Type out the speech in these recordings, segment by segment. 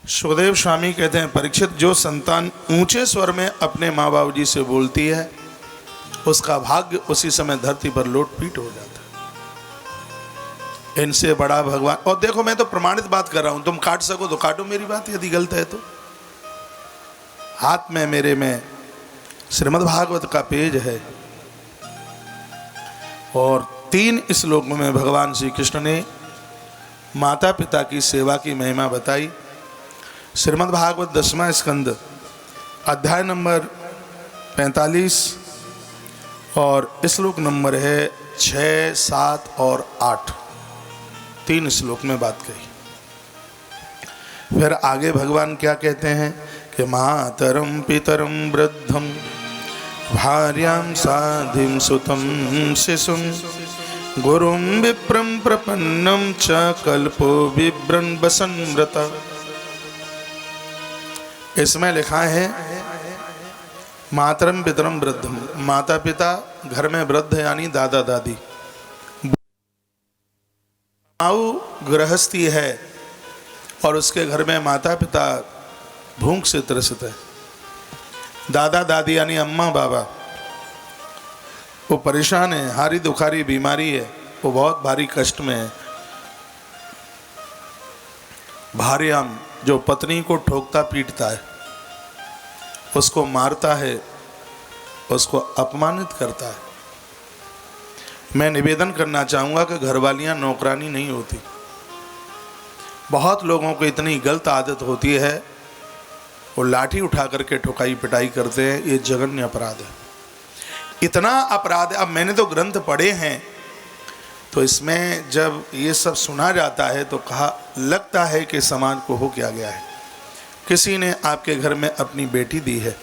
सुखदेव स्वामी कहते हैं, परीक्षित, जो संतान ऊंचे स्वर में अपने माँ बाबू जी से बोलती है उसका भाग्य उसी समय धरती पर लोटपीट हो जाता है। इनसे बड़ा भगवान। और देखो, मैं तो प्रमाणित बात कर रहा हूं, तुम काट सको तो काटो मेरी बात, यदि गलत है तो। हाथ में मेरे में श्रीमद् भागवत का पेज है और 3 श्लोकों में भगवान श्री कृष्ण ने माता पिता की सेवा की महिमा बताई। श्रीमद् भागवत 10वां स्कंद अध्याय नंबर 45 और श्लोक नंबर है 6, 7 और 8। 3 श्लोक में बात कही। फिर आगे भगवान क्या कहते हैं कि मातरम पितरम वृद्धम भार्यां साधिं सुतं शिशुं गुरुं विप्रं प्रपन्नं च कल्पो बिभ्रन् वसन्व्रता। इसमें लिखा है मातरम पितरम वृद्धम, माता पिता घर में वृद्ध यानी दादा दादी, आऊ गृहस्थी है और उसके घर में माता पिता भूख से त्रसित है। दादा दादी यानी अम्मा बाबा, वो परेशान है, हारी दुखारी बीमारी है, वो बहुत भारी कष्ट में है। भार्याम, जो पत्नी को ठोकता पीटता है, उसको मारता है, उसको अपमानित करता है। मैं निवेदन करना चाहूँगा कि घरवालियाँ नौकरानी नहीं होती। बहुत लोगों को इतनी गलत आदत होती है, वो लाठी उठा करके ठुकाई पिटाई करते हैं। ये जघन्य अपराध है, इतना अपराध है। अब मैंने तो ग्रंथ पढ़े हैं, तो इसमें जब ये सब सुना जाता है तो कहा लगता है कि समाज को हो क्या गया है। किसी ने आपके घर में अपनी बेटी दी है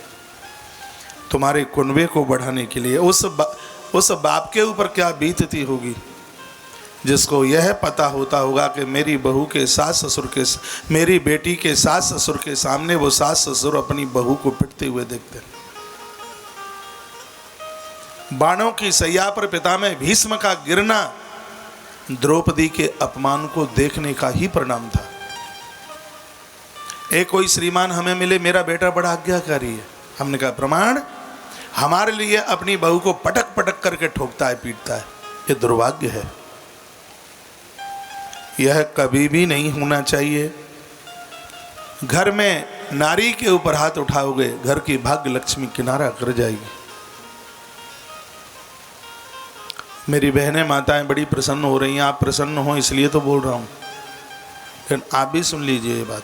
तुम्हारे कुनबे को बढ़ाने के लिए, उस बाप के ऊपर क्या बीतती होगी जिसको यह पता होता होगा कि मेरी बहू के सास ससुर के, मेरी बेटी के सास ससुर के सामने वो सास ससुर अपनी बहू को पिटते हुए देखते हैं। बाणों की सैया पर पिता में भीष्म का गिरना द्रौपदी के अपमान को देखने का ही परिणाम था। एक कोई श्रीमान हमें मिले, मेरा बेटा बड़ा आज्ञाकारी है। हमने कहा प्रमाण, हमारे लिए अपनी बहू को पटक पटक करके ठोकता है, पीटता है। ये दुर्भाग्य है, यह कभी भी नहीं होना चाहिए। घर में नारी के ऊपर हाथ उठाओगे, घर की भाग्य लक्ष्मी किनारा कर जाएगी। मेरी बहनें माताएं बड़ी प्रसन्न हो रही हैं, आप प्रसन्न हो इसलिए तो बोल रहा हूं, लेकिन आप भी सुन लीजिए ये बात।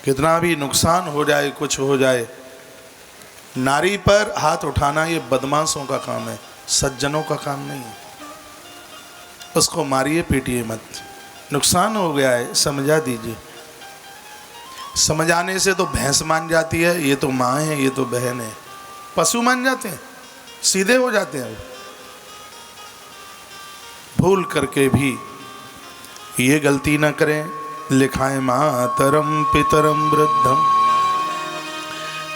कितना भी नुकसान हो जाए, कुछ हो जाए, नारी पर हाथ उठाना ये बदमाशों का काम है, सज्जनों का काम नहीं है। उसको मारिए पीटिए मत, नुकसान हो गया है समझा दीजिए। समझाने से तो भैंस मान जाती है, ये तो माँ है, ये तो बहन है, पशु मान जाते हैं, सीधे हो जाते हैं। भूल करके भी ये गलती ना करें। लिखाए मातरम पितरम वृद्धम।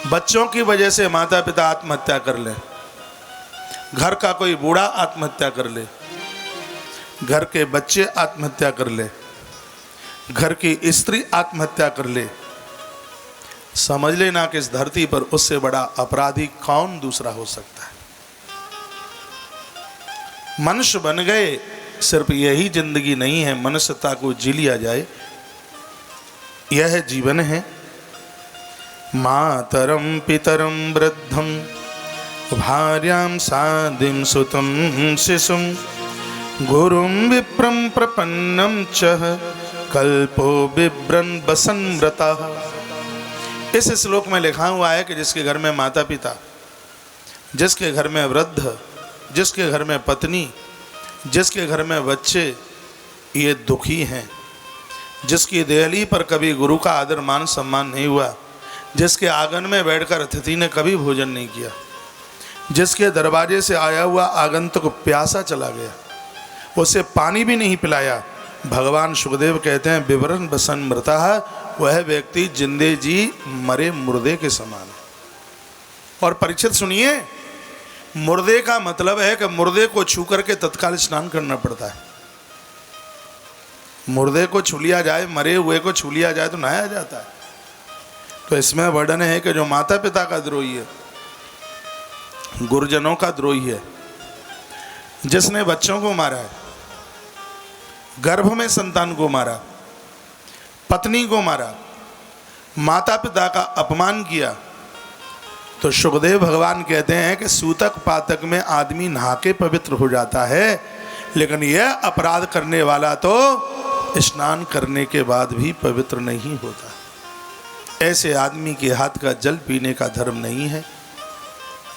बच्चों की वजह से माता पिता आत्महत्या कर ले, घर का कोई बूढ़ा आत्महत्या कर ले, घर के बच्चे आत्महत्या कर ले, घर की स्त्री आत्महत्या कर ले, समझ लेना कि इस धरती पर उससे बड़ा अपराधी कौन दूसरा हो सकता है। मनुष्य बन गए, सिर्फ यही जिंदगी नहीं है, मनुष्यता को जी लिया जाए, यह जीवन है। मातरम पितरम वृद्धम भार्यां साधिं सुतं शिशुं गुरुं विप्रं प्रपन्नं च कल्पो बिभ्रन् वसन्व्रता। इस श्लोक में लिखा हुआ है कि जिसके घर में माता पिता, जिसके घर में वृद्ध, जिसके घर में पत्नी, जिसके घर में बच्चे ये दुखी हैं, जिसकी देहली पर कभी गुरु का आदर मान सम्मान नहीं हुआ, जिसके आंगन में बैठकर अतिथि ने कभी भोजन नहीं किया, जिसके दरवाजे से आया हुआ आगंतुक प्यासा चला गया, उसे पानी भी नहीं पिलाया, भगवान सुखदेव कहते हैं बिभ्रन् वसन्व्रता, वह व्यक्ति जिंदे जी मरे मुर्दे के समान है। और परीक्षित सुनिए, मुर्दे का मतलब है कि मुर्दे को छू करके तत्काल स्नान करना पड़ता है। मुर्दे को छू लिया जाए, मरे हुए को छू लिया जाए तो नहाया जाता है। तो इसमें वर्णन है कि जो माता पिता का द्रोही है, गुरुजनों का द्रोही है, जिसने बच्चों को मारा है, गर्भ में संतान को मारा, पत्नी को मारा, माता पिता का अपमान किया, तो सुखदेव भगवान कहते हैं कि सूतक पातक में आदमी नहा के पवित्र हो जाता है, लेकिन यह अपराध करने वाला तो स्नान करने के बाद भी पवित्र नहीं होता। ऐसे आदमी के हाथ का जल पीने का धर्म नहीं है।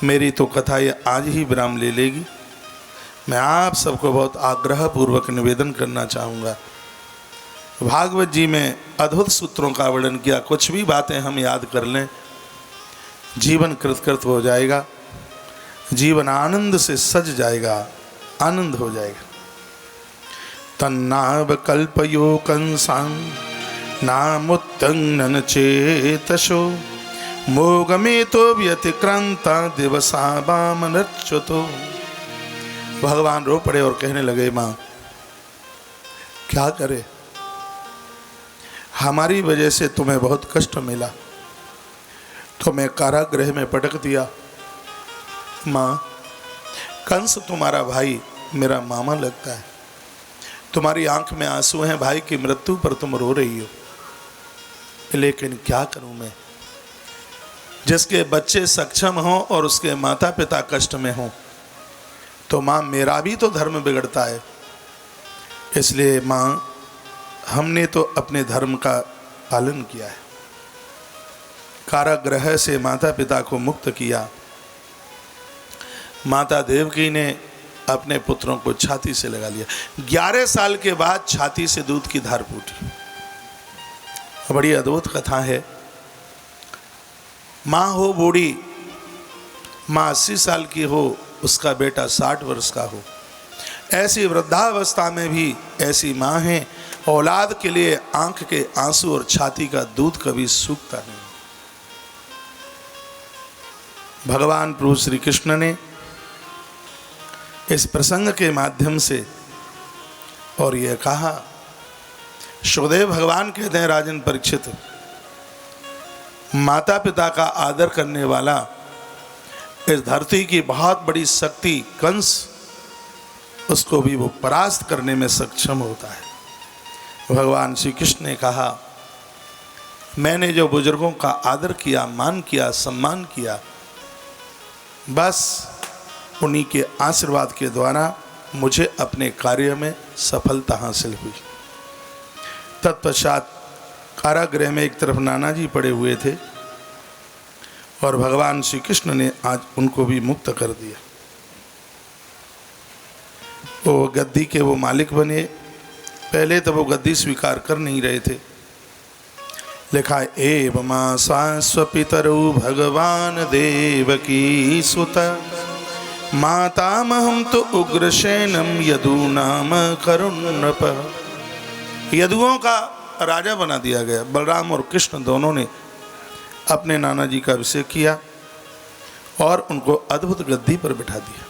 मेरी तो कथा ये आज ही विराम ले लेगी। मैं आप सबको बहुत आग्रह पूर्वक निवेदन करना चाहूँगा, भागवत जी में अद्भुत सूत्रों का वर्णन किया, कुछ भी बातें हम याद कर लें, जीवन कृतकृत हो जाएगा, जीवन आनंद से सज जाएगा, आनंद हो जाएगा। तन्नाव कल्पयो कंसां नामुत्तंगन चेतशो मोगमे तो व्यतिक्रांता दिवसा बामनच्युतो। भगवान रो पड़े और कहने लगे, माँ क्या करे, हमारी वजह से तुम्हें बहुत कष्ट मिला, तो मैं कारागृह में पटक दिया। माँ, कंस तुम्हारा भाई मेरा मामा लगता है, तुम्हारी आंख में आंसू हैं, भाई की मृत्यु पर तुम रो रही हो, लेकिन क्या करूं मैं, जिसके बच्चे सक्षम हों और उसके माता पिता कष्ट में हों, तो माँ मेरा भी तो धर्म बिगड़ता है। इसलिए माँ, हमने तो अपने धर्म का पालन किया है, कारागृह से माता पिता को मुक्त किया। माता देवकी ने अपने पुत्रों को छाती से लगा लिया। 11 साल के बाद छाती से दूध की धार फूटी। बड़ी अद्भुत कथा है। माँ हो बूढ़ी, माँ 80 साल की हो, उसका बेटा 60 वर्ष का हो, ऐसी वृद्धावस्था में भी ऐसी माँ है, औलाद के लिए आंख के आंसू और छाती का दूध कभी सूखता नहीं। भगवान प्रभु श्री कृष्ण ने इस प्रसंग के माध्यम से और यह कहा, सुखदेव भगवान कहते हैं, राजन परीक्षित, माता पिता का आदर करने वाला इस धरती की बहुत बड़ी शक्ति कंस, उसको भी वो परास्त करने में सक्षम होता है। भगवान श्री कृष्ण ने कहा, मैंने जो बुजुर्गों का आदर किया, मान किया, सम्मान किया, बस उन्हीं के आशीर्वाद के द्वारा मुझे अपने कार्य में सफलता हासिल हुई। तत्पश्चात कारागृह में एक तरफ नाना जी पड़े हुए थे और भगवान श्री कृष्ण ने आज उनको भी मुक्त कर दिया। वो गद्दी के वो मालिक बने। पहले तो वो गद्दी स्वीकार कर नहीं रहे थे। लिखा, एवं स्वपितरौ भगवान देवकी सुत मातामहं तो उग्रसेनम यदूनाम करुणप। यदुओं का राजा बना दिया गया। बलराम और कृष्ण दोनों ने अपने नाना जी का अभिषेक किया और उनको अद्भुत गद्दी पर बिठा दिया।